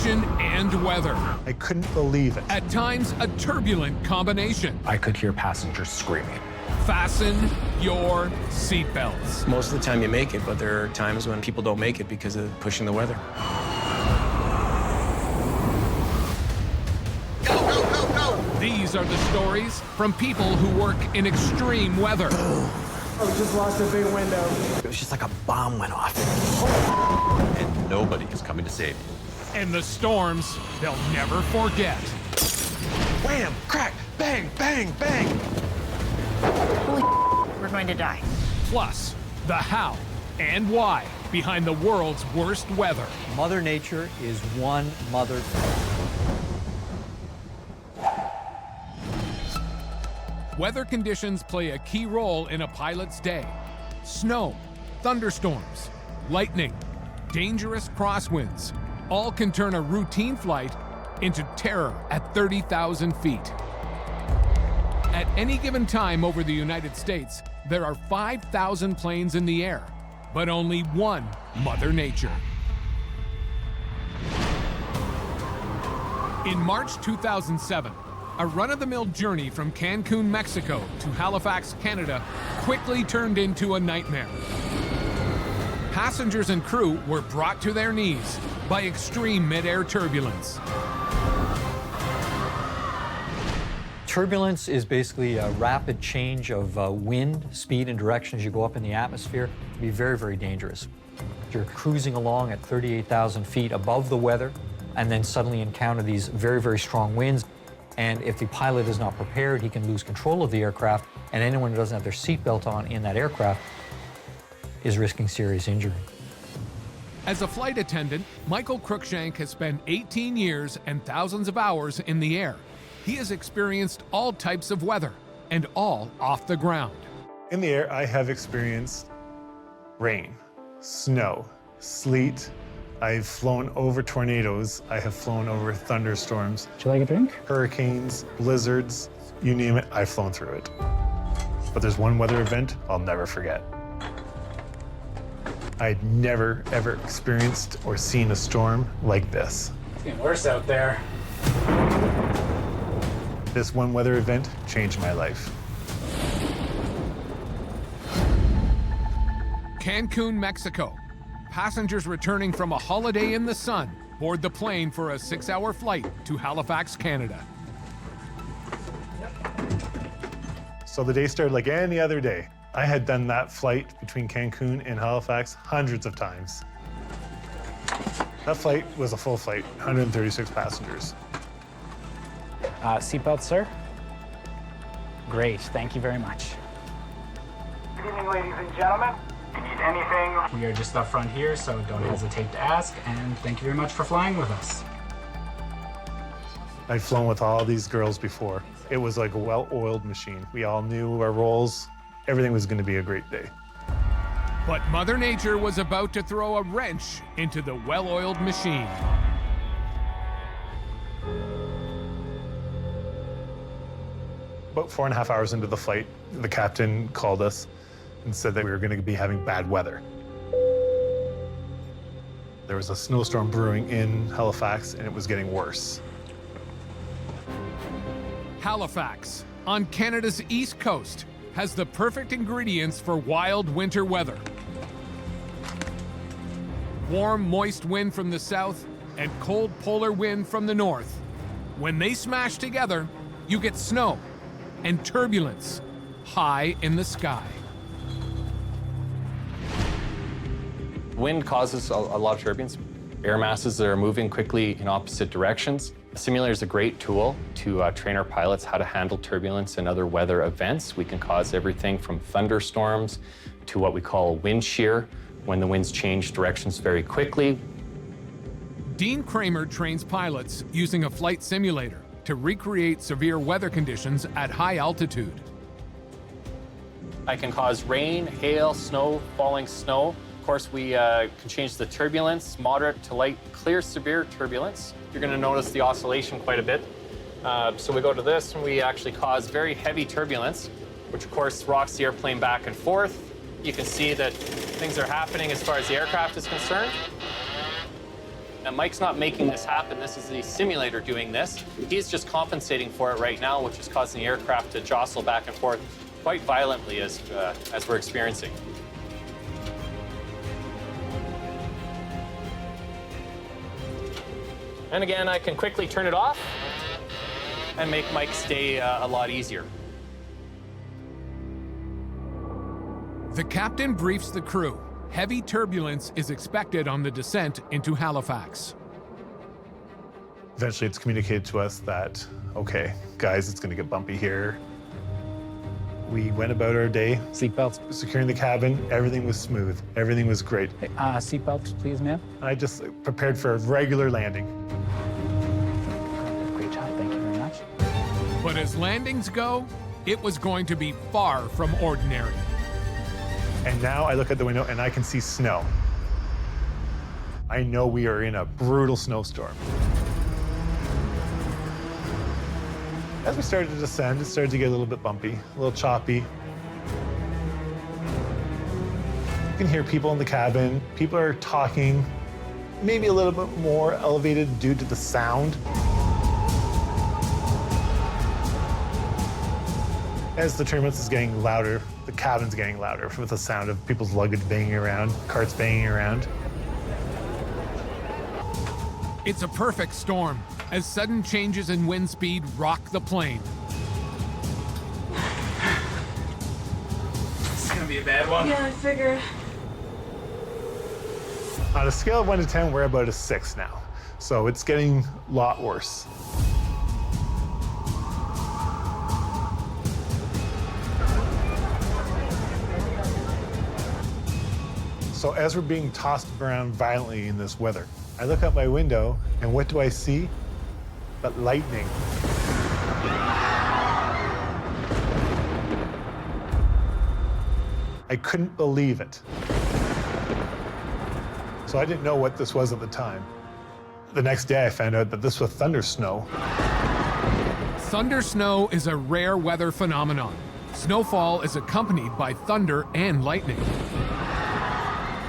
aviation and weather. I couldn't believe it. At times, a turbulent combination. I could hear passengers screaming. Fasten your seatbelts. Most of the time you make it, but there are times when people don't make it because of pushing the weather. Go, go, go, go! These are the stories from people who work in extreme weather. Oh, just lost a big window. It was just like a bomb went off. And nobody is coming to save you. And the storms they'll never forget. Wham! Crack! Bang! Bang! Bang! Holy we're going to die. Plus, the how and why behind the world's worst weather. Mother Nature is one mother. Weather conditions play a key role in a pilot's day. Snow, thunderstorms, lightning, dangerous crosswinds, all can turn a routine flight into terror at 30,000 feet. At any given time over the United States, there are 5,000 planes in the air, but only one Mother Nature. In March 2007, a run-of-the-mill journey from Cancun, Mexico to Halifax, Canada quickly turned into a nightmare. Passengers and crew were brought to their knees by extreme mid-air turbulence. Turbulence is basically a rapid change of wind, speed, and direction as you go up in the atmosphere. It can be very, very dangerous. You're cruising along at 38,000 feet above the weather and then suddenly encounter these very, very strong winds. And if the pilot is not prepared, he can lose control of the aircraft, and anyone who doesn't have their seatbelt on in that aircraft is risking serious injury. As a flight attendant, Michael Cruikshank has spent 18 years and thousands of hours in the air. He has experienced all types of weather, and all off the ground. In the air, I have experienced rain, snow, sleet. I've flown over tornadoes. I have flown over thunderstorms. Would you like a drink? Hurricanes, blizzards, you name it, I've flown through it. But there's one weather event I'll never forget. I'd never, ever experienced or seen a storm like this. It's getting worse out there. This one weather event changed my life. Cancun, Mexico. Passengers returning from a holiday in the sun board the plane for a 6-hour flight to Halifax, Canada. So the day started like any other day. I had done that flight between Cancun and Halifax hundreds of times. That flight was a full flight, 136 passengers. Seatbelt, sir? Great, thank you very much. Good evening, ladies and gentlemen. If you need anything, We are just up front here, so don't hesitate to ask, and thank you very much for flying with us. I'd flown with all these girls before. It was like a well-oiled machine. We all knew our roles. Everything was going to be a great day. But Mother Nature was about to throw a wrench into the well-oiled machine. About 4.5 hours into the flight, the captain called us and said that we were going to be having bad weather. There was a snowstorm brewing in Halifax, and it was getting worse. Halifax, on Canada's east coast, has the perfect ingredients for wild winter weather. Warm, moist wind from the south and cold polar wind from the north. When they smash together, you get snow and turbulence high in the sky. Wind causes a lot of turbulence. Air masses that are moving quickly in opposite directions. A simulator is a great tool to train our pilots how to handle turbulence and other weather events. We can cause everything from thunderstorms to what we call wind shear, when the winds change directions very quickly. Dean Kramer trains pilots using a flight simulator to recreate severe weather conditions at high altitude. I can cause rain, hail, snow, falling snow. Of course, we can change the turbulence, moderate to light, clear, severe turbulence. You're going to notice the oscillation quite a bit. So we go to this, and we actually cause very heavy turbulence, which of course rocks the airplane back and forth. You can see that things are happening as far as the aircraft is concerned. And Mike's not making this happen. This is the simulator doing this. He's just compensating for it right now, which is causing the aircraft to jostle back and forth quite violently as we're experiencing. And again, I can quickly turn it off and make Mike's day a lot easier. The captain briefs the crew. Heavy turbulence is expected on the descent into Halifax. Eventually, it's communicated to us that, okay, guys, it's going to get bumpy here. We went about our day. Seatbelts. Securing the cabin, everything was smooth. Everything was great. Seatbelts, please, ma'am. I just prepared for a regular landing. Great job. Thank you very much. But as landings go, it was going to be far from ordinary. And now I look at the window and I can see snow. I know we are in a brutal snowstorm. As we started to descend, it started to get a little bit bumpy, a little choppy. You can hear people in the cabin. People are talking, maybe a little bit more elevated due to the sound. As the turbulence is getting louder, the cabin's getting louder with the sound of people's luggage banging around, carts banging around. It's a perfect storm, as sudden changes in wind speed rock the plane. It's gonna be a bad one. Yeah, I figured. On a scale of 1 to 10, we're about a 6 now. So it's getting a lot worse. So as we're being tossed around violently in this weather, I look out my window, and what do I see? But lightning. I couldn't believe it. So I didn't know what this was at the time. The next day, I found out that this was thunder snow. Thunder snow is a rare weather phenomenon. Snowfall is accompanied by thunder and lightning.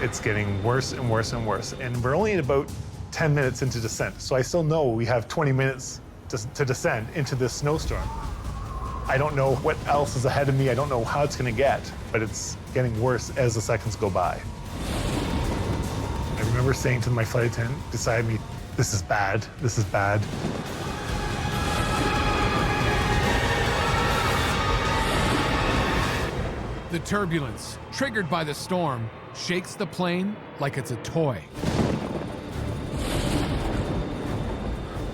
It's getting worse and worse and worse. And we're only at about 10 minutes into descent. So I still know we have 20 minutes to descend into this snowstorm. I don't know what else is ahead of me. I don't know how it's going to get, but it's getting worse as the seconds go by. I remember saying to my flight attendant beside me, "This is bad. This is bad." The turbulence, triggered by the storm, shakes the plane like it's a toy.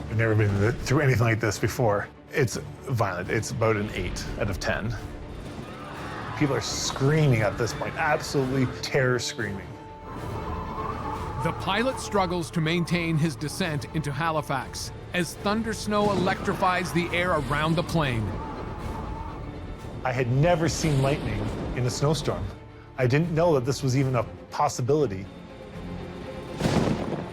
I've never been through anything like this before. It's violent. It's about an 8 out of 10. People are screaming at this point, absolutely terror screaming. The pilot struggles to maintain his descent into Halifax as thunder snow electrifies the air around the plane. I had never seen lightning in a snowstorm. I didn't know that this was even a possibility.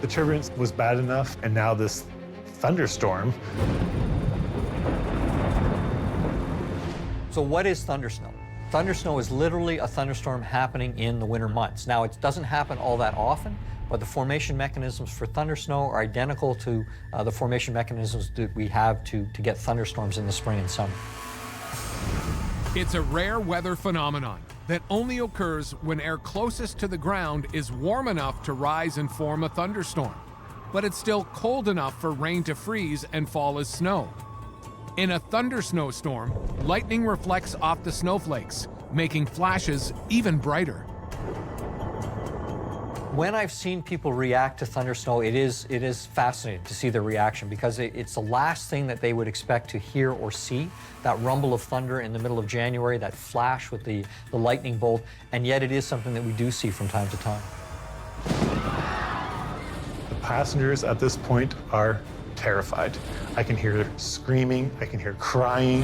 The turbulence was bad enough, and now this thunderstorm. So what is thunder snow? Thunder snow is literally a thunderstorm happening in the winter months. Now, it doesn't happen all that often, but the formation mechanisms for thunder snow are identical to the formation mechanisms that we have to get thunderstorms in the spring and summer. It's a rare weather phenomenon that only occurs when air closest to the ground is warm enough to rise and form a thunderstorm, but it's still cold enough for rain to freeze and fall as snow. In a thunder snowstorm, lightning reflects off the snowflakes, making flashes even brighter. When I've seen people react to thunder snow, it is fascinating to see their reaction because it's the last thing that they would expect to hear or see, that rumble of thunder in the middle of January, that flash with the lightning bolt, and yet it is something that we do see from time to time. The passengers at this point are terrified. I can hear screaming, I can hear crying.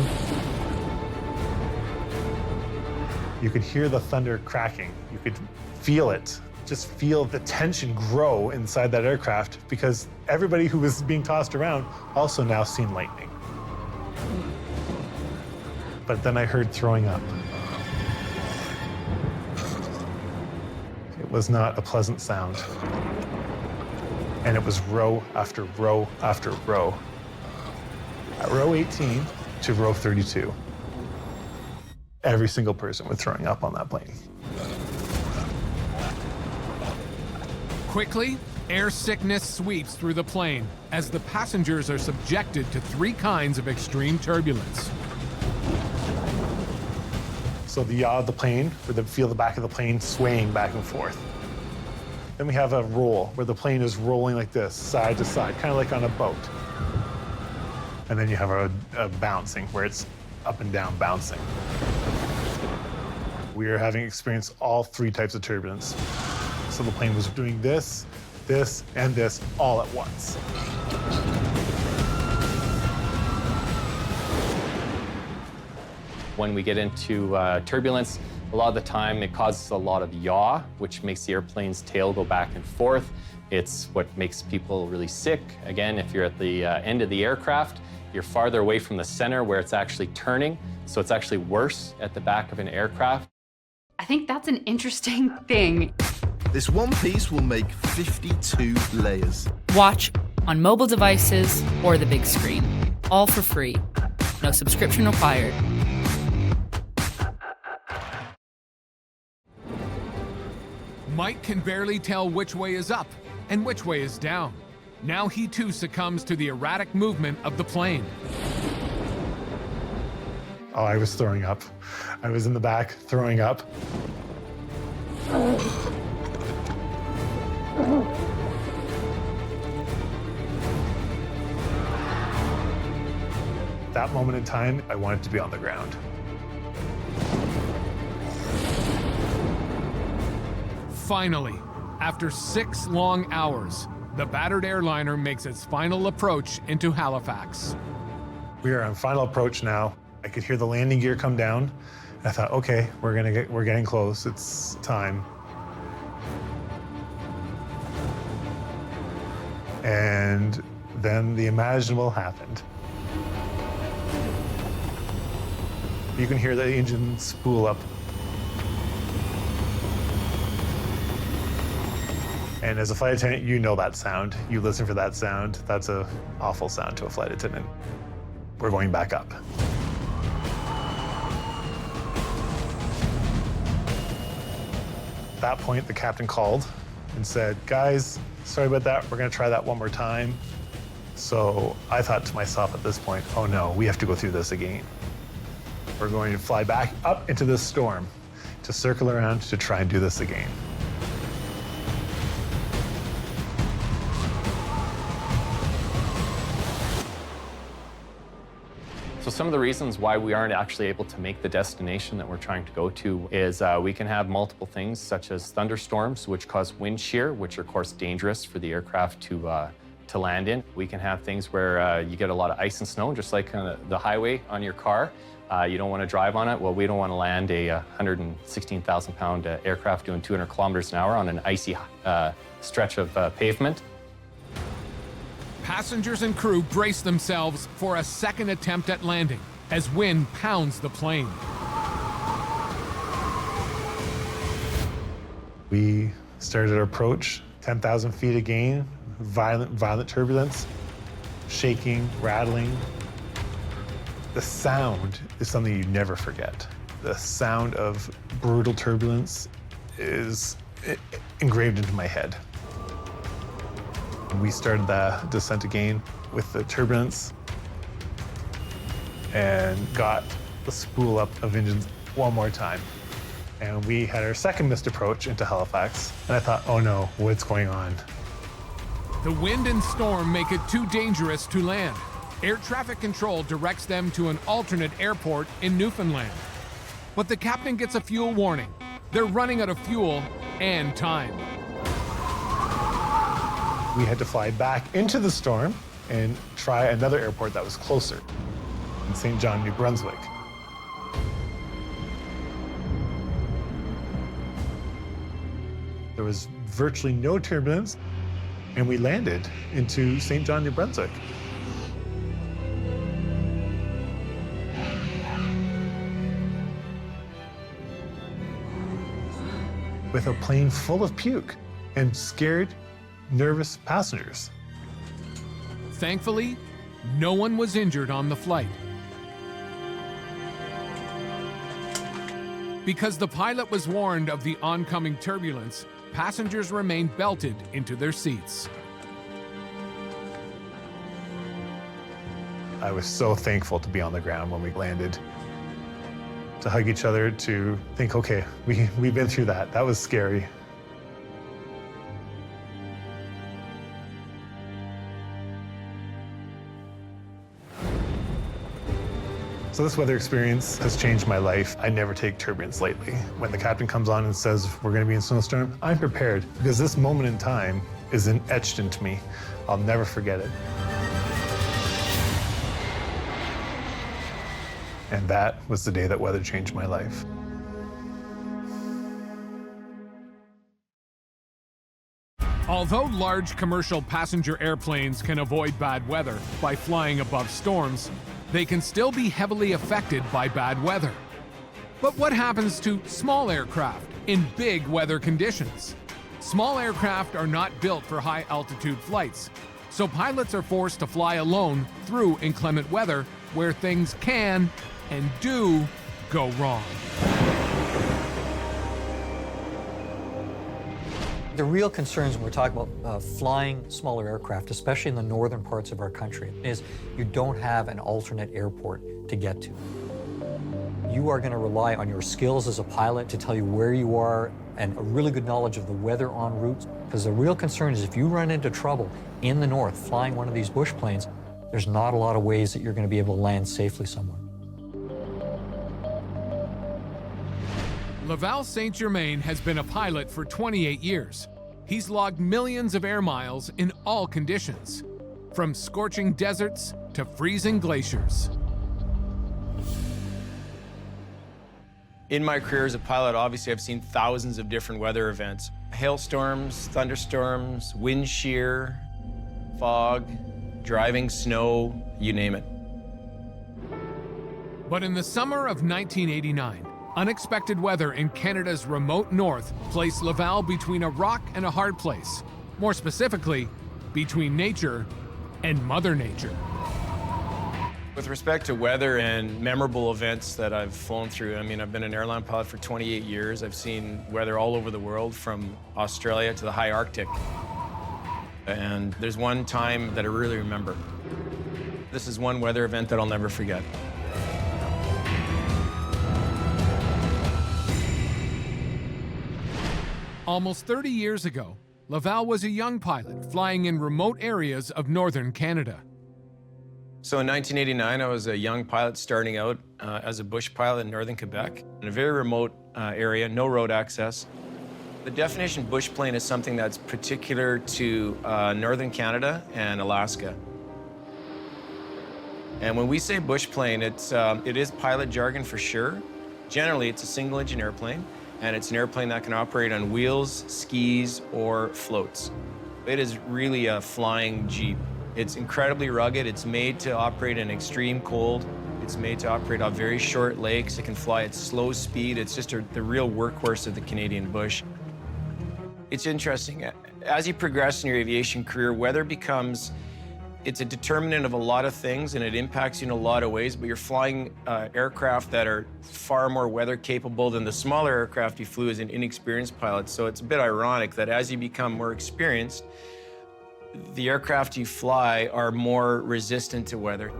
You could hear the thunder cracking. You could feel it. Just feel the tension grow inside that aircraft because everybody who was being tossed around also now seen lightning. But then I heard throwing up. It was not a pleasant sound. And it was row after row after row. At row 18 to row 32. Every single person was throwing up on that plane. Quickly, air sickness sweeps through the plane as the passengers are subjected to 3 kinds of extreme turbulence. So the yaw of the plane, where they feel the back of the plane swaying back and forth. Then we have a roll, where the plane is rolling like this, side to side, kind of like on a boat. And then you have a bouncing, where it's up and down bouncing. We are having experienced all 3 types of turbulence. So the plane was doing this, this, and this all at once. When we get into turbulence, a lot of the time it causes a lot of yaw, which makes the airplane's tail go back and forth. It's what makes people really sick. Again, if you're at the end of the aircraft, you're farther away from the center where it's actually turning, so it's actually worse at the back of an aircraft. I think that's an interesting thing. This one piece will make 52 layers. Watch on mobile devices or the big screen. All for free. No subscription required. Mike can barely tell which way is up and which way is down. Now he too succumbs to the erratic movement of the plane. Oh, I was throwing up. I was in the back throwing up. That moment in time, I wanted to be on the ground. Finally, after 6 long hours, the battered airliner makes its final approach into Halifax. We are on final approach now. I could hear the landing gear come down. I thought, okay, we're getting close. It's time. And then the imaginable happened. You can hear the engine spool up. And as a flight attendant, you know that sound. You listen for that sound. That's an awful sound to a flight attendant. We're going back up. At that point, the captain called and said, guys, sorry about that. We're going to try that one more time. So I thought to myself at this point, oh no, we have to go through this again. We're going to fly back up into this storm to circle around to try and do this again. So some of the reasons why we aren't actually able to make the destination that we're trying to go to is we can have multiple things such as thunderstorms, which cause wind shear, which are of course dangerous for the aircraft to land in. We can have things where you get a lot of ice and snow, just like the highway on your car. You don't want to drive on it. Well, we don't want to land a 116,000-pound aircraft doing 200 kilometers an hour on an icy stretch of pavement. Passengers and crew brace themselves for a second attempt at landing as wind pounds the plane. We started our approach, 10,000 feet again, violent turbulence, shaking, rattling. The sound is something you never forget. The sound of brutal turbulence is engraved into my head. We started the descent again with the turbulence and got the spool up of engines one more time. And we had our second missed approach into Halifax. And I thought, oh no, what's going on? The wind and storm make it too dangerous to land. Air traffic control directs them to an alternate airport in Newfoundland. But the captain gets a fuel warning. They're running out of fuel and time. We had to fly back into the storm and try another airport that was closer, in St. John, New Brunswick. There was virtually no turbulence, and we landed into St. John, New Brunswick. With a plane full of puke and scared nervous passengers. Thankfully, no one was injured on the flight. Because the pilot was warned of the oncoming turbulence, passengers remained belted into their seats. I was so thankful to be on the ground when we landed. To hug each other, to think, okay, we've been through that. That was scary. So this weather experience has changed my life. I never take turbulence lightly. When the captain comes on and says, we're gonna be in snowstorm, I'm prepared because this moment in time is etched into me. I'll never forget it. And that was the day that weather changed my life. Although large commercial passenger airplanes can avoid bad weather by flying above storms, they can still be heavily affected by bad weather. But what happens to small aircraft in big weather conditions? Small aircraft are not built for high-altitude flights, so pilots are forced to fly alone through inclement weather where things can and do go wrong. The real concerns when we're talking about flying smaller aircraft, especially in the northern parts of our country, is you don't have an alternate airport to get to. You are going to rely on your skills as a pilot to tell you where you are and a really good knowledge of the weather en route. Because the real concern is if you run into trouble in the north flying one of these bush planes, there's not a lot of ways that you're going to be able to land safely somewhere. Laval Saint-Germain has been a pilot for 28 years. He's logged millions of air miles in all conditions, from scorching deserts to freezing glaciers. In my career as a pilot, obviously I've seen thousands of different weather events. Hailstorms, thunderstorms, wind shear, fog, driving snow, you name it. But in the summer of 1989, unexpected weather in Canada's remote north placed Laval between a rock and a hard place. More specifically, between nature and Mother Nature. With respect to weather and memorable events that I've flown through, I mean, I've been an airline pilot for 28 years. I've seen weather all over the world, from Australia to the high Arctic. And there's one time that I really remember. This is one weather event that I'll never forget. Almost 30 years ago, Laval was a young pilot flying in remote areas of northern Canada. So in 1989, I was a young pilot starting out as a bush pilot in northern Quebec, in a very remote area, no road access. The definition bush plane is something that's particular to northern Canada and Alaska. And when we say bush plane, it is pilot jargon for sure. Generally, it's a single-engine airplane, and it's an airplane that can operate on wheels, skis, or floats. It is really a flying Jeep. It's incredibly rugged. It's made to operate in extreme cold. It's made to operate on very short lakes. It can fly at slow speed. It's just the real workhorse of the Canadian bush. It's interesting. As you progress in your aviation career, weather becomes, it's a determinant of a lot of things, and it impacts you in a lot of ways, but you're flying aircraft that are far more weather capable than the smaller aircraft you flew as an inexperienced pilot. So it's a bit ironic that as you become more experienced, the aircraft you fly are more resistant to weather.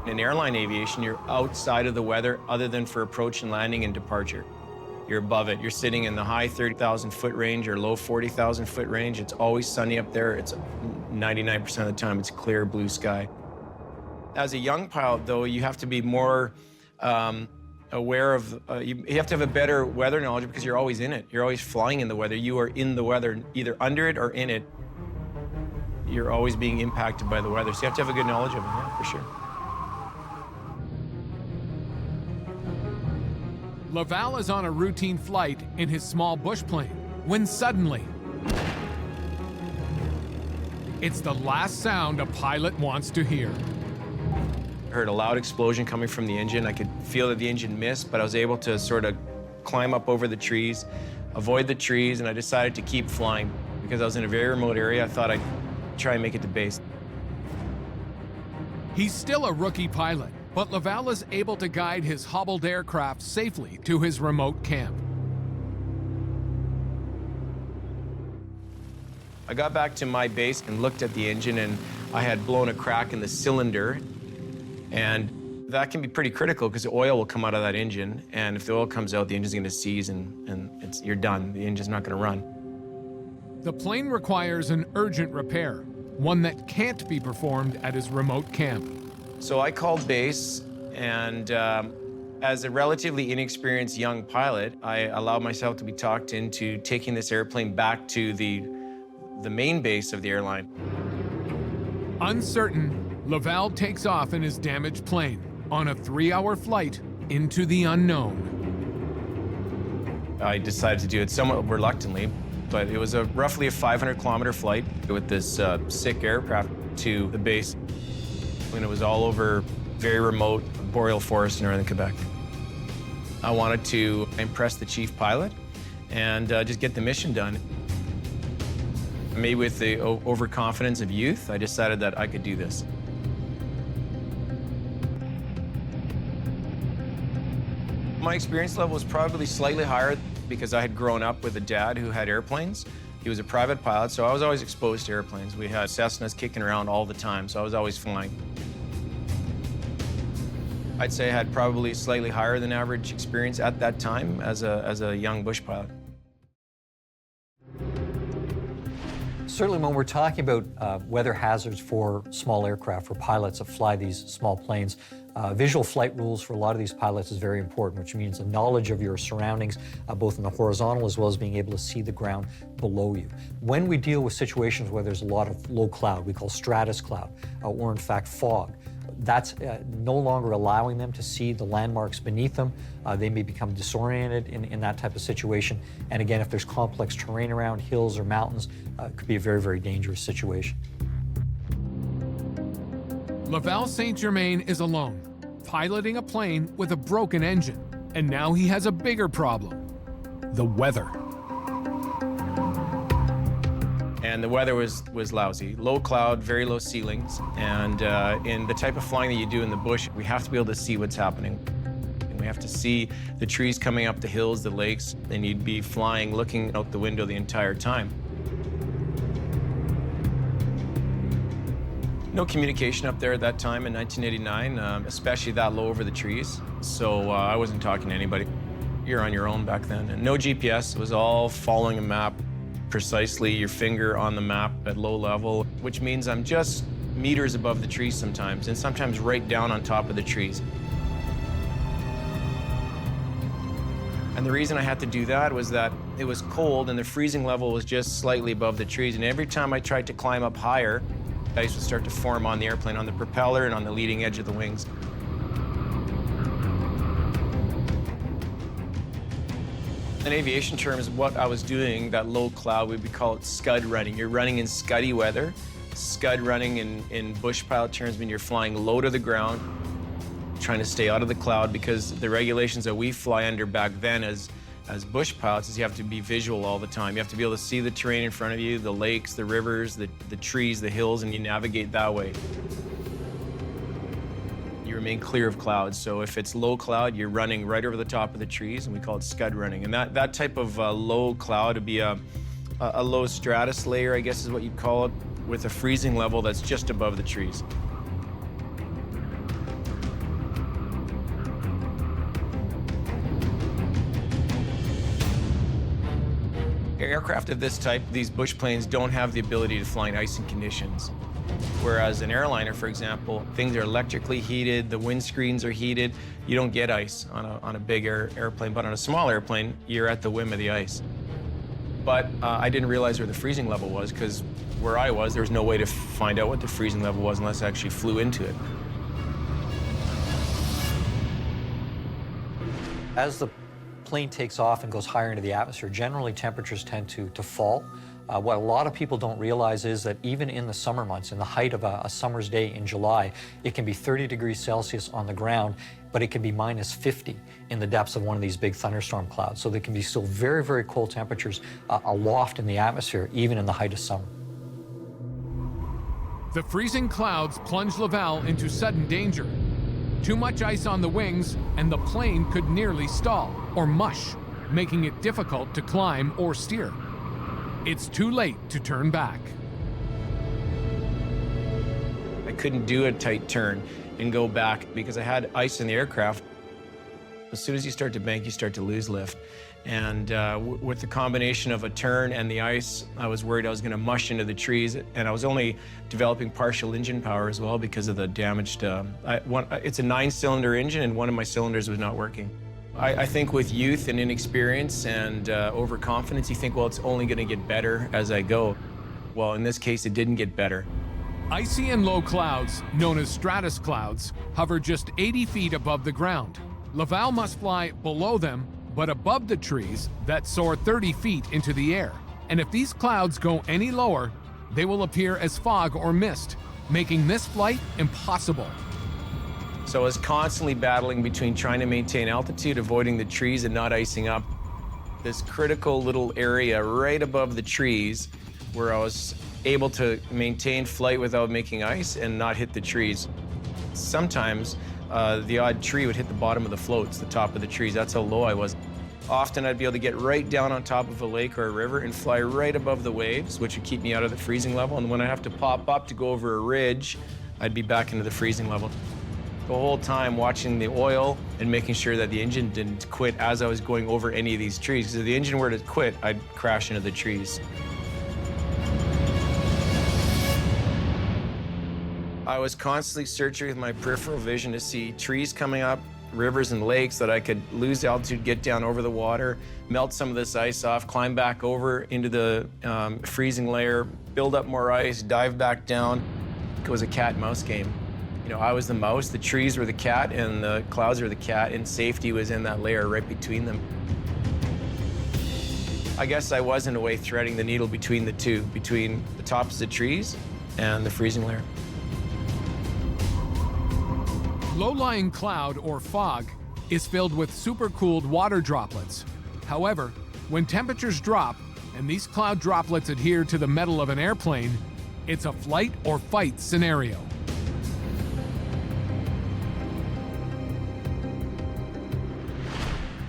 In airline aviation, you're outside of the weather other than for approach and landing and departure. You're above it. You're sitting in the high 30,000 foot range or low 40,000 foot range. It's always sunny up there. It's 99% of the time, it's clear blue sky. As a young pilot, though, you have to be more aware of, you have to have a better weather knowledge because you're always in it. You're always flying in the weather. You are in the weather, either under it or in it. You're always being impacted by the weather. So you have to have a good knowledge of it, yeah, for sure. Laval is on a routine flight in his small bush plane when suddenly, it's the last sound a pilot wants to hear. I heard a loud explosion coming from the engine. I could feel that the engine missed, but I was able to sort of climb up over the trees, avoid the trees, and I decided to keep flying. Because I was in a very remote area, I thought I'd try and make it to base. He's still a rookie pilot, but Laval is able to guide his hobbled aircraft safely to his remote camp. I got back to my base and looked at the engine, and I had blown a crack in the cylinder. And that can be pretty critical because the oil will come out of that engine, and if the oil comes out, the engine's gonna seize and you're done. The engine's not gonna run. The plane requires an urgent repair, one that can't be performed at his remote camp. So I called base, and as a relatively inexperienced young pilot, I allowed myself to be talked into taking this airplane back to the main base of the airline. Uncertain, Laval takes off in his damaged plane on a 3-hour flight into the unknown. I decided to do it somewhat reluctantly, but it was roughly a 500-kilometer flight with this sick aircraft to the base. And it was all over very remote boreal forest in northern Quebec. I wanted to impress the chief pilot and just get the mission done. Maybe with the overconfidence of youth, I decided that I could do this. My experience level was probably slightly higher because I had grown up with a dad who had airplanes. He was a private pilot, so I was always exposed to airplanes. We had Cessnas kicking around all the time, so I was always flying. I'd say I had probably slightly higher than average experience at that time as a young bush pilot. Certainly when we're talking about weather hazards for small aircraft, for pilots that fly these small planes, visual flight rules for a lot of these pilots is very important, which means a knowledge of your surroundings, both in the horizontal as well as being able to see the ground below you. When we deal with situations where there's a lot of low cloud, we call stratus cloud, or in fact fog, that's no longer allowing them to see the landmarks beneath them. They may become disoriented in that type of situation. And again, if there's complex terrain around, hills or mountains, it could be a very, very dangerous situation. Laval Saint-Germain is alone, piloting a plane with a broken engine. And now he has a bigger problem: the weather. And the weather was lousy. Low cloud, very low ceilings. And in the type of flying that you do in the bush, we have to be able to see what's happening. And we have to see the trees coming up the hills, the lakes, and you'd be flying, looking out the window the entire time. No communication up there at that time in 1989, especially that low over the trees. So I wasn't talking to anybody. You're on your own back then. And no GPS, it was all following a map. Precisely your finger on the map at low level, which means I'm just meters above the trees sometimes, and sometimes right down on top of the trees. And the reason I had to do that was that it was cold and the freezing level was just slightly above the trees, and every time I tried to climb up higher, ice would start to form on the airplane, on the propeller and on the leading edge of the wings. In aviation terms, what I was doing, that low cloud, we call it scud running. You're running in scuddy weather. Scud running in bush pilot terms means you're flying low to the ground, trying to stay out of the cloud, because the regulations that we fly under back then as bush pilots is you have to be visual all the time. You have to be able to see the terrain in front of you, the lakes, the rivers, the trees, the hills, and you navigate that way. You remain clear of clouds. So if it's low cloud, you're running right over the top of the trees, and we call it scud running. And that type of low cloud would be a low stratus layer, I guess is what you'd call it, with a freezing level that's just above the trees. Aircraft of this type, these bush planes, don't have the ability to fly in icing conditions. Whereas an airliner, for example, things are electrically heated, the windscreens are heated. You don't get ice on a big airplane, but on a small airplane, you're at the whim of the ice. But I didn't realize where the freezing level was, because where I was, there was no way to find out what the freezing level was unless I actually flew into it. As the plane takes off and goes higher into the atmosphere, generally temperatures tend to fall. What a lot of people don't realize is that even in the summer months, in the height of a summer's day in July, it can be 30 degrees Celsius on the ground, but it can be minus 50 in the depths of one of these big thunderstorm clouds. So there can be still very, very cold temperatures aloft in the atmosphere, even in the height of summer. The freezing clouds plunge Laval into sudden danger. Too much ice on the wings, and the plane could nearly stall or mush, making it difficult to climb or steer. It's too late to turn back. I couldn't do a tight turn and go back because I had ice in the aircraft. As soon as you start to bank, you start to lose lift. And with the combination of a turn and the ice, I was worried I was going to mush into the trees. And I was only developing partial engine power as well because of the damaged... it's a 9-cylinder engine, and one of my cylinders was not working. I think with youth and inexperience and overconfidence, you think, well, it's only going to get better as I go. Well, in this case, it didn't get better. Icy and low clouds, known as stratus clouds, hover just 80 feet above the ground. Laval must fly below them, but above the trees that soar 30 feet into the air. And if these clouds go any lower, they will appear as fog or mist, making this flight impossible. So I was constantly battling between trying to maintain altitude, avoiding the trees, and not icing up. This critical little area right above the trees where I was able to maintain flight without making ice and not hit the trees. Sometimes the odd tree would hit the bottom of the floats, the top of the trees. That's how low I was. Often I'd be able to get right down on top of a lake or a river and fly right above the waves, which would keep me out of the freezing level. And when I have to pop up to go over a ridge, I'd be back into the freezing level. The whole time watching the oil and making sure that the engine didn't quit as I was going over any of these trees. Because if the engine were to quit, I'd crash into the trees. I was constantly searching with my peripheral vision to see trees coming up, rivers and lakes that I could lose altitude, get down over the water, melt some of this ice off, climb back over into the freezing layer, build up more ice, dive back down. It was a cat and mouse game. You know, I was the mouse, the trees were the cat, and the clouds were the cat, and safety was in that layer right between them. I guess I was, in a way, threading the needle between the two, between the tops of the trees and the freezing layer. Low-lying cloud, or fog, is filled with supercooled water droplets. However, when temperatures drop and these cloud droplets adhere to the metal of an airplane, it's a flight or fight scenario.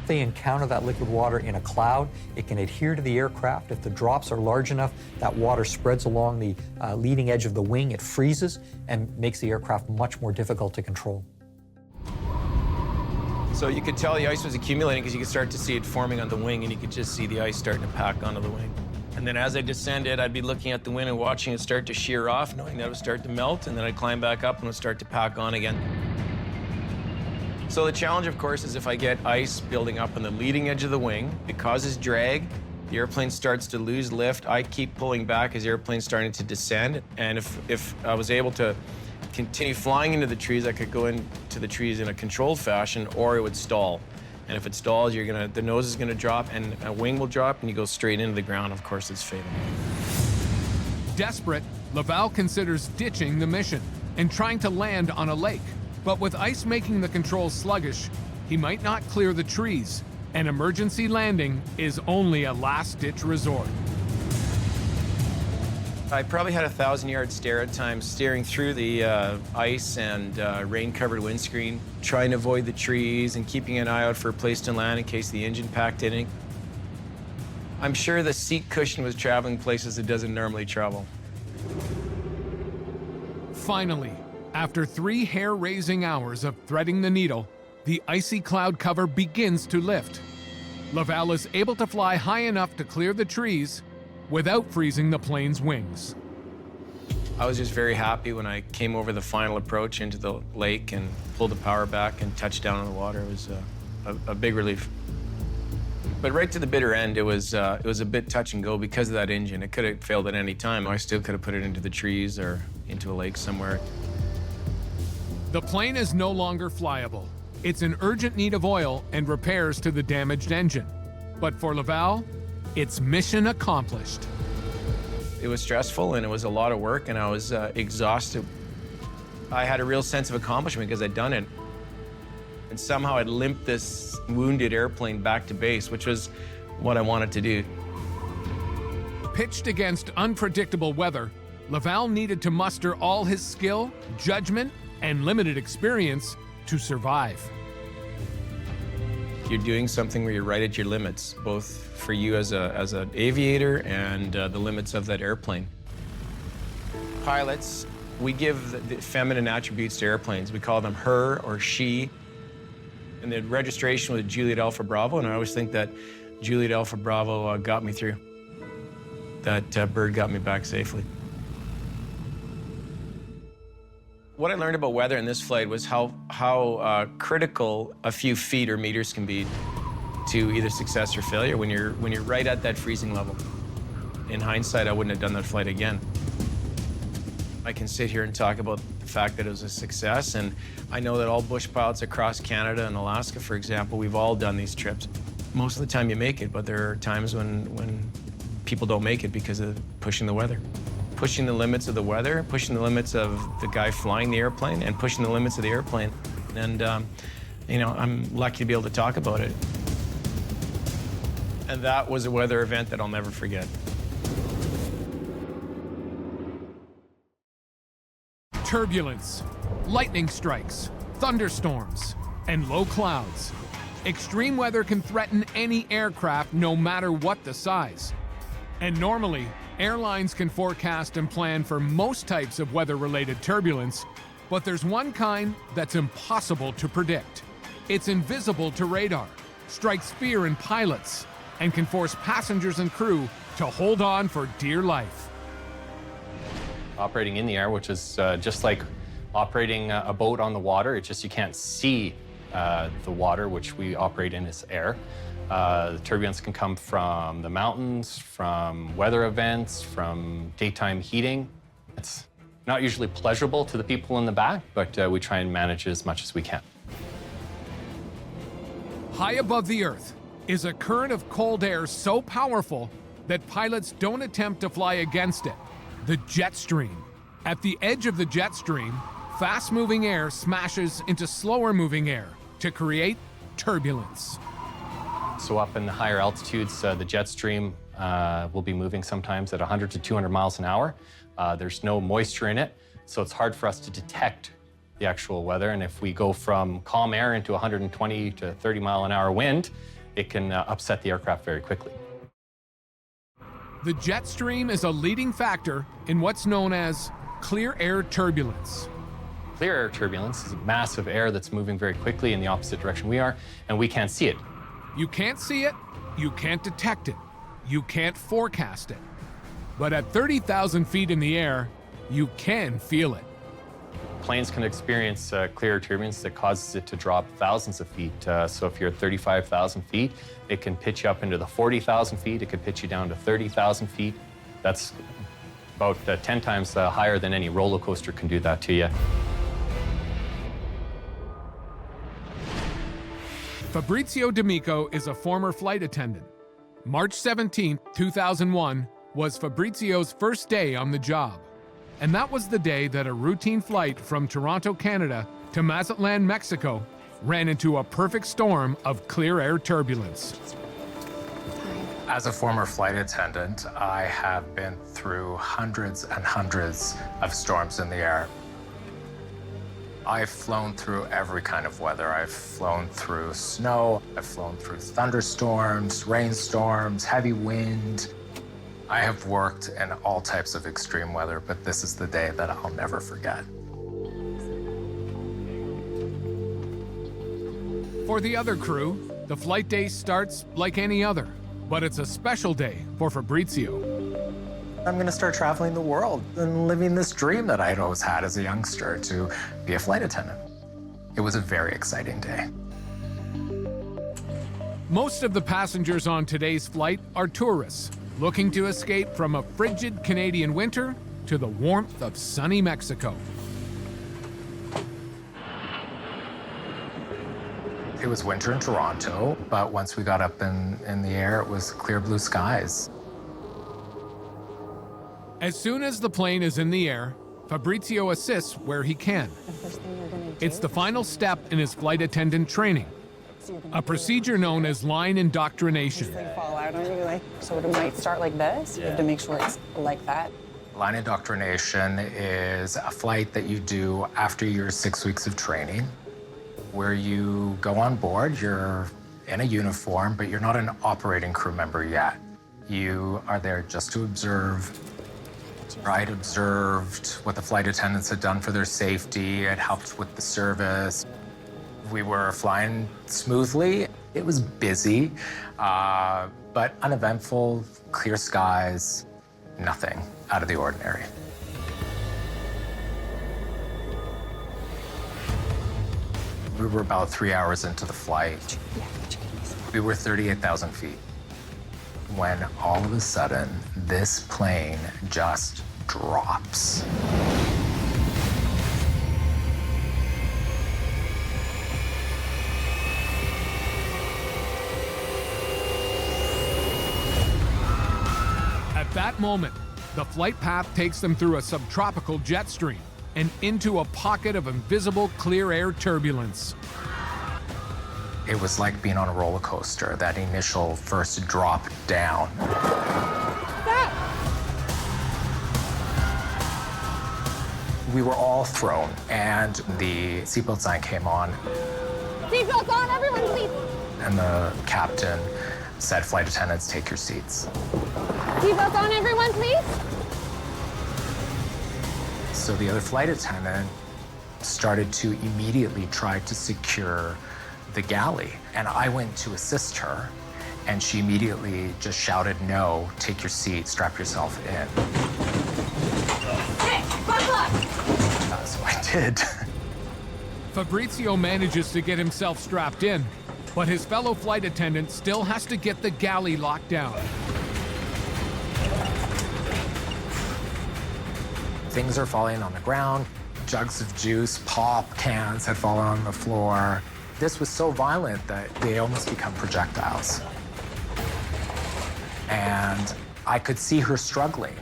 If they encounter that liquid water in a cloud, it can adhere to the aircraft. If the drops are large enough, that water spreads along the leading edge of the wing, it freezes and makes the aircraft much more difficult to control. So you could tell the ice was accumulating because you could start to see it forming on the wing, and you could just see the ice starting to pack onto the wing. And then as I descended, I'd be looking at the wind and watching it start to shear off, knowing that it would start to melt, and then I'd climb back up and it would start to pack on again. So the challenge, of course, is if I get ice building up on the leading edge of the wing, it causes drag, the airplane starts to lose lift, I keep pulling back as the airplane's starting to descend, and if I was able to continue flying into the trees, I could go into the trees in a controlled fashion, or it would stall. And if it stalls, the nose is gonna drop, and a wing will drop, and you go straight into the ground. Of course, it's fatal. Desperate, Laval considers ditching the mission and trying to land on a lake. But with ice making the controls sluggish, he might not clear the trees. An emergency landing is only a last-ditch resort. I probably had a 1,000-yard stare at times, staring through the ice and rain-covered windscreen, trying to avoid the trees and keeping an eye out for a place to land in case the engine packed in it. I'm sure the seat cushion was traveling places it doesn't normally travel. Finally, after 3 hair-raising hours of threading the needle, the icy cloud cover begins to lift. Laval is able to fly high enough to clear the trees without freezing the plane's wings. I was just very happy when I came over the final approach into the lake and pulled the power back and touched down on the water. It was a big relief. But right to the bitter end, it was a bit touch and go because of that engine. It could have failed at any time. I still could have put it into the trees or into a lake somewhere. The plane is no longer flyable. It's in urgent need of oil and repairs to the damaged engine. But for Laval, it's mission accomplished. It was stressful and it was a lot of work and I was exhausted. I had a real sense of accomplishment because I'd done it. And somehow I'd limp this wounded airplane back to base, which was what I wanted to do. Pitched against unpredictable weather, Laval needed to muster all his skill, judgment, and limited experience to survive. You're doing something where you're right at your limits, both for you as an aviator and the limits of that airplane. Pilots, we give the feminine attributes to airplanes. We call them her or she. And the registration was Juliet Alpha Bravo, and I always think that Juliet Alpha Bravo got me through. That bird got me back safely. What I learned about weather in this flight was how critical a few feet or meters can be to either success or failure when you're right at that freezing level. In hindsight, I wouldn't have done that flight again. I can sit here and talk about the fact that it was a success, and I know that all bush pilots across Canada and Alaska, for example, we've all done these trips. Most of the time you make it, but there are times when people don't make it because of pushing the weather. Pushing the limits of the weather, pushing the limits of the guy flying the airplane, and pushing the limits of the airplane. And, you know, I'm lucky to be able to talk about it. And that was a weather event that I'll never forget. Turbulence, lightning strikes, thunderstorms, and low clouds. Extreme weather can threaten any aircraft, no matter what the size. And normally, airlines can forecast and plan for most types of weather-related turbulence, but there's one kind that's impossible to predict. It's invisible to radar, strikes fear in pilots, and can force passengers and crew to hold on for dear life. Operating in the air, which is just like operating a boat on the water, it's just you can't see the water, which we operate in as air. The turbulence can come from the mountains, from weather events, from daytime heating. It's not usually pleasurable to the people in the back, but we try and manage it as much as we can. High above the Earth is a current of cold air so powerful that pilots don't attempt to fly against it. The jet stream. At the edge of the jet stream, fast-moving air smashes into slower-moving air to create turbulence. So up in the higher altitudes, the jet stream will be moving sometimes at 100 to 200 miles an hour. There's no moisture in it, so it's hard for us to detect the actual weather. And if we go from calm air into 120 to 30 mile an hour wind, it can upset the aircraft very quickly. The jet stream is a leading factor in what's known as clear air turbulence. Clear air turbulence is massive air that's moving very quickly in the opposite direction we are, and we can't see it. You can't see it, you can't detect it, you can't forecast it. But at 30,000 feet in the air, you can feel it. Planes can experience clear air turbulence that causes it to drop thousands of feet. So if you're at 35,000 feet, it can pitch you up into the 40,000 feet. It could pitch you down to 30,000 feet. That's about 10 times higher than any roller coaster can do that to you. Fabrizio D'Amico is a former flight attendant. March 17, 2001 was Fabrizio's first day on the job. And that was the day that a routine flight from Toronto, Canada to Mazatlan, Mexico ran into a perfect storm of clear air turbulence. As a former flight attendant, I have been through hundreds and hundreds of storms in the air. I've flown through every kind of weather. I've flown through snow, I've flown through thunderstorms, rainstorms, heavy wind. I have worked in all types of extreme weather, but this is the day that I'll never forget. For the other crew, the flight day starts like any other, but it's a special day for Fabrizio. I'm going to start traveling the world and living this dream that I'd always had as a youngster to be a flight attendant. It was a very exciting day. Most of the passengers on today's flight are tourists, looking to escape from a frigid Canadian winter to the warmth of sunny Mexico. It was winter in Toronto, but once we got up in the air, it was clear blue skies. As soon as the plane is in the air, Fabrizio assists where he can. It's the final step in his flight attendant training, a procedure known as line indoctrination. Fall out on you, so it might start like this. You have to make sure it's like that. Line indoctrination is a flight that you do after your 6 weeks of training, where you go on board, you're in a uniform, but you're not an operating crew member yet. You are there just to observe. I'd observed what the flight attendants had done for their safety. It helped with the service. We were flying smoothly. It was busy, but uneventful, clear skies, nothing out of the ordinary. We were about 3 hours into the flight. We were 38,000 feet when all of a sudden this plane just drops. At that moment, the flight path takes them through a subtropical jet stream and into a pocket of invisible clear air turbulence. It was like being on a roller coaster, that initial first drop down. We were all thrown, and the seatbelt sign came on. Seatbelts on, everyone, please. And the captain said, "Flight attendants, take your seats." Seatbelts on, everyone, please. So the other flight attendant started to immediately try to secure the galley. And I went to assist her, and she immediately just shouted, "No, take your seat, strap yourself in." Hey, buckle up! So I did. Fabrizio manages to get himself strapped in, but his fellow flight attendant still has to get the galley locked down. Things are falling on the ground. Jugs of juice, pop cans had fallen on the floor. This was so violent that they almost become projectiles. And I could see her struggling.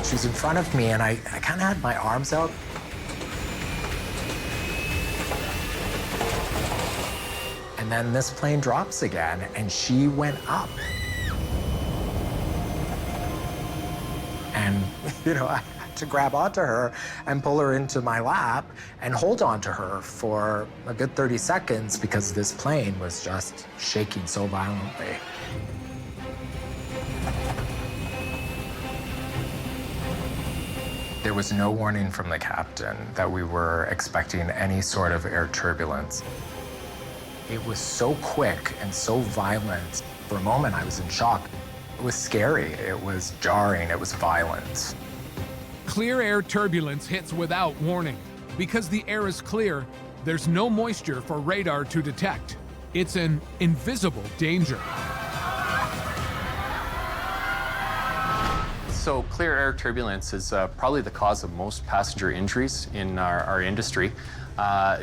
She was in front of me, and I kind of had my arms out. And then this plane drops again, and she went up. And, I had to grab onto her and pull her into my lap and hold on to her for a good 30 seconds because this plane was just shaking so violently. There was no warning from the captain that we were expecting any sort of air turbulence. It was so quick and so violent. For a moment, I was in shock. It was scary, it was jarring, it was violent. Clear air turbulence hits without warning. Because the air is clear, there's no moisture for radar to detect. It's an invisible danger. So clear air turbulence is probably the cause of most passenger injuries in our industry.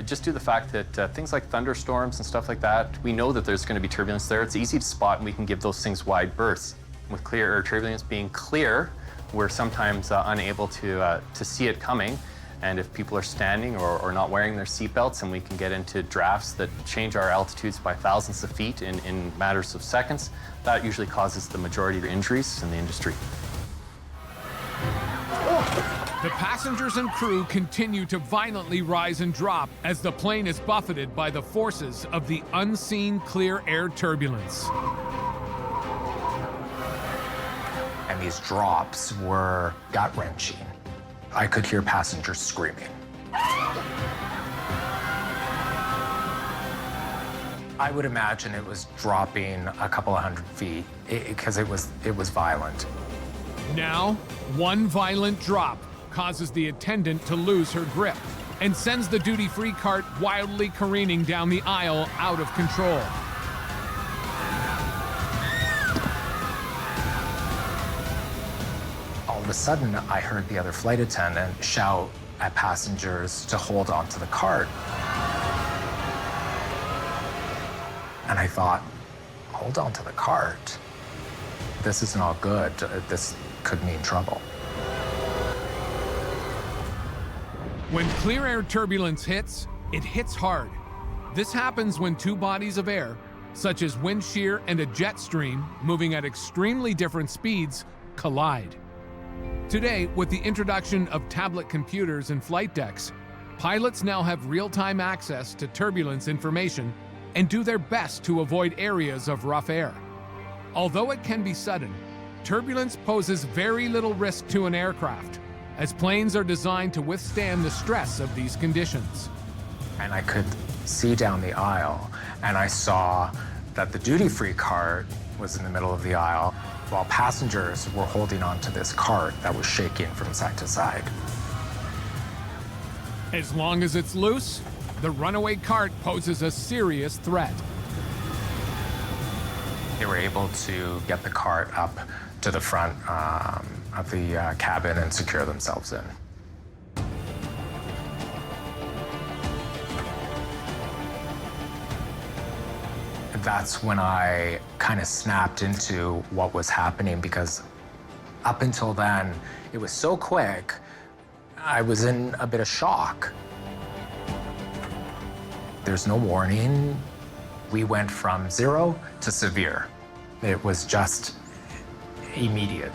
Just due to the fact that things like thunderstorms and stuff like that, we know that there's going to be turbulence there. It's easy to spot, and we can give those things wide berths. With clear air turbulence being clear, we're sometimes unable to see it coming. And if people are standing or not wearing their seatbelts, and we can get into drafts that change our altitudes by thousands of feet in matters of seconds, that usually causes the majority of injuries in the industry. The passengers and crew continue to violently rise and drop as the plane is buffeted by the forces of the unseen clear air turbulence. And these drops were gut-wrenching. I could hear passengers screaming. I would imagine it was dropping a couple of 100 feet because it was violent. Now, one violent drop causes the attendant to lose her grip and sends the duty-free cart wildly careening down the aisle out of control. All of a sudden, I heard the other flight attendant shout at passengers to hold onto the cart. And I thought, hold on to the cart? This is not good. This could mean trouble. When clear air turbulence hits, it hits hard. This happens when two bodies of air, such as wind shear and a jet stream moving at extremely different speeds, collide. Today, with the introduction of tablet computers and flight decks, pilots now have real-time access to turbulence information and do their best to avoid areas of rough air. Although it can be sudden, turbulence poses very little risk to an aircraft, as planes are designed to withstand the stress of these conditions. And I could see down the aisle, and I saw that the duty-free cart was in the middle of the aisle, while passengers were holding onto this cart that was shaking from side to side. As long as it's loose, the runaway cart poses a serious threat. They were able to get the cart up to the front of the cabin and secure themselves in. That's when I kind of snapped into what was happening, because up until then, it was so quick, I was in a bit of shock. There's no warning. We went from 0 to severe. It was just immediate.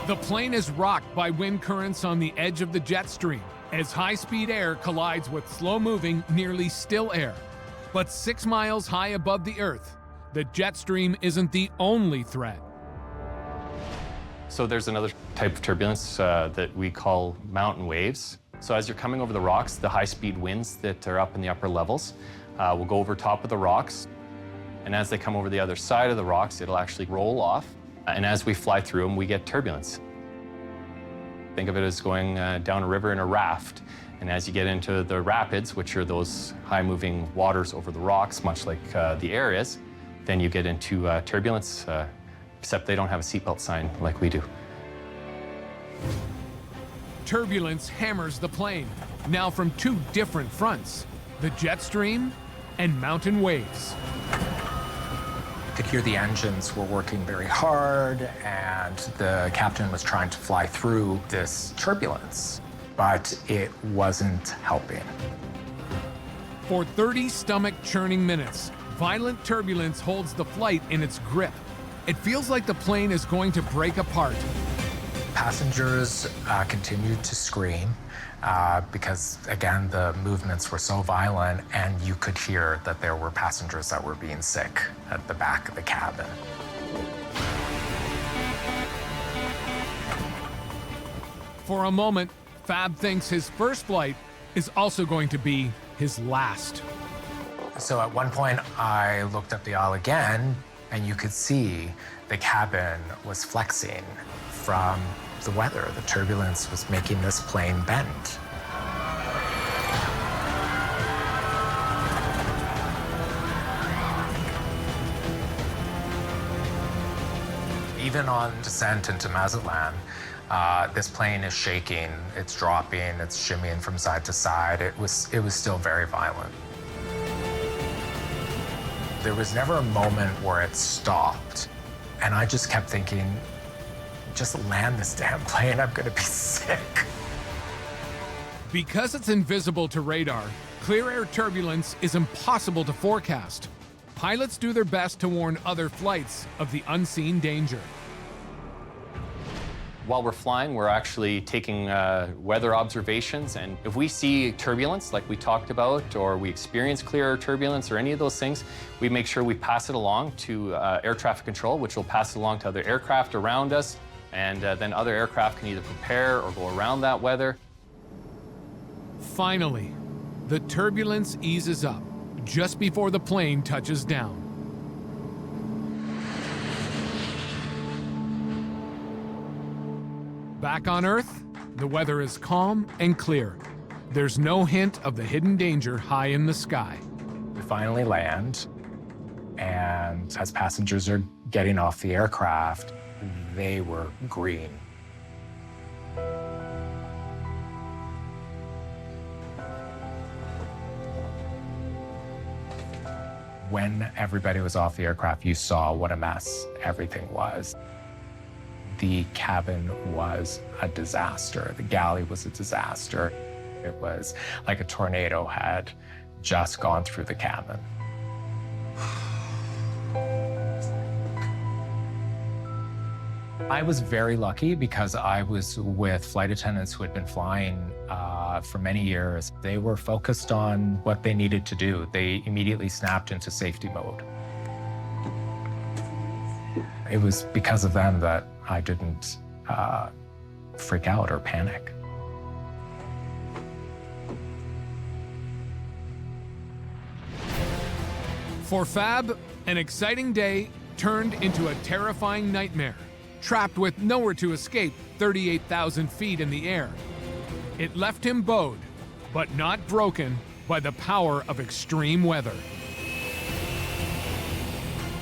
The plane is rocked by wind currents on the edge of the jet stream as high-speed air collides with slow-moving, nearly still air. But 6 miles high above the Earth, the jet stream isn't the only threat. So there's another type of turbulence that we call mountain waves. So as you're coming over the rocks, the high-speed winds that are up in the upper levels will go over top of the rocks. And as they come over the other side of the rocks, it'll actually roll off. And as we fly through them, we get turbulence. Think of it as going down a river in a raft. And as you get into the rapids, which are those high-moving waters over the rocks, much like the air is, then you get into turbulence, except they don't have a seatbelt sign like we do. Turbulence hammers the plane, now from 2 different fronts, the jet stream and mountain waves. I could hear the engines were working very hard, and the captain was trying to fly through this turbulence, but it wasn't helping. For 30 stomach-churning minutes, violent turbulence holds the flight in its grip. It feels like the plane is going to break apart. Passengers continued to scream because, again, the movements were so violent, and you could hear that there were passengers that were being sick at the back of the cabin. For a moment, Fab thinks his first flight is also going to be his last. So at one point, I looked up the aisle again, and you could see the cabin was flexing from the weather. The turbulence was making this plane bend. Even on descent into Mazatlan, this plane is shaking, it's dropping, it's shimmying from side to side. It was still very violent. There was never a moment where it stopped. And I just kept thinking, just land this damn plane, I'm gonna be sick. Because it's invisible to radar, clear air turbulence is impossible to forecast. Pilots do their best to warn other flights of the unseen danger. While we're flying, we're actually taking weather observations, and if we see turbulence like we talked about, or we experience clear air turbulence or any of those things, we make sure we pass it along to air traffic control, which will pass it along to other aircraft around us, and then other aircraft can either prepare or go around that weather. Finally, the turbulence eases up just before the plane touches down. Back on Earth, the weather is calm and clear. There's no hint of the hidden danger high in the sky. We finally land, and as passengers are getting off the aircraft, they were green. When everybody was off the aircraft, you saw what a mess everything was. The cabin was a disaster. The galley was a disaster. It was like a tornado had just gone through the cabin. I was very lucky because I was with flight attendants who had been flying for many years. They were focused on what they needed to do. They immediately snapped into safety mode. It was because of them that I didn't freak out or panic. For Fab, an exciting day turned into a terrifying nightmare. Trapped with nowhere to escape 38,000 feet in the air. It left him bowed, but not broken by the power of extreme weather.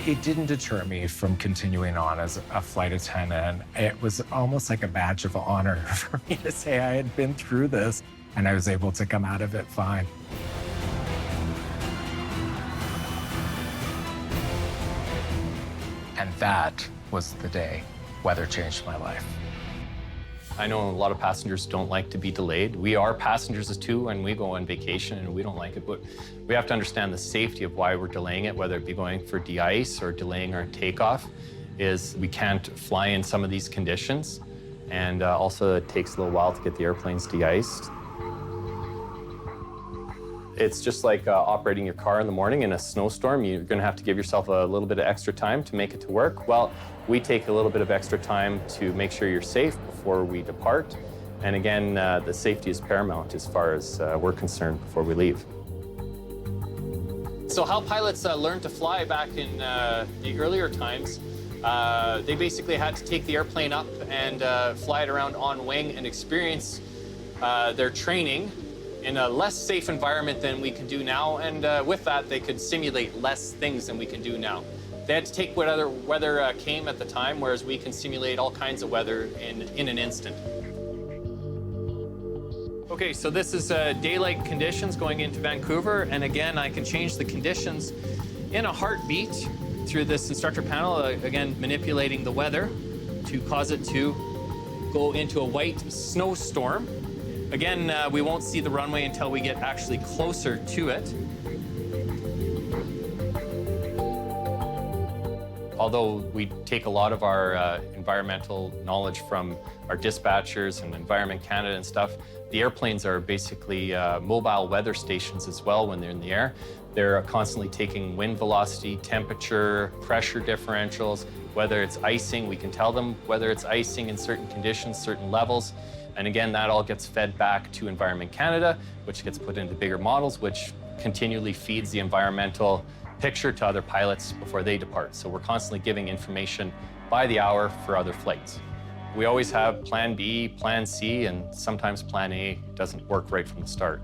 It didn't deter me from continuing on as a flight attendant. It was almost like a badge of honor for me to say I had been through this and I was able to come out of it fine. And that was the day weather changed my life. I know a lot of passengers don't like to be delayed. We are passengers too, and we go on vacation and we don't like it, but we have to understand the safety of why we're delaying it, whether it be going for de-ice or delaying our takeoff, is we can't fly in some of these conditions. And also it takes a little while to get the airplanes de-iced. It's just like operating your car in the morning in a snowstorm. You're gonna have to give yourself a little bit of extra time to make it to work. Well, we take a little bit of extra time to make sure you're safe before we depart. And again, the safety is paramount as far as we're concerned before we leave. So how pilots learned to fly back in the earlier times, they basically had to take the airplane up and fly it around on wing and experience their training in a less safe environment than we can do now, and with that, they could simulate less things than we can do now. They had to take whatever weather came at the time, whereas we can simulate all kinds of weather in an instant. Okay, so this is daylight conditions going into Vancouver, and again, I can change the conditions in a heartbeat through this instructor panel, again, manipulating the weather to cause it to go into a white snowstorm. Again, we won't see the runway until we get actually closer to it. Although we take a lot of our environmental knowledge from our dispatchers and Environment Canada and stuff, the airplanes are basically mobile weather stations as well when they're in the air. They're constantly taking wind velocity, temperature, pressure differentials, whether it's icing, we can tell them whether it's icing in certain conditions, certain levels. And again, that all gets fed back to Environment Canada, which gets put into bigger models, which continually feeds the environmental picture to other pilots before they depart. So we're constantly giving information by the hour for other flights. We always have plan B, plan C, and sometimes plan A doesn't work right from the start.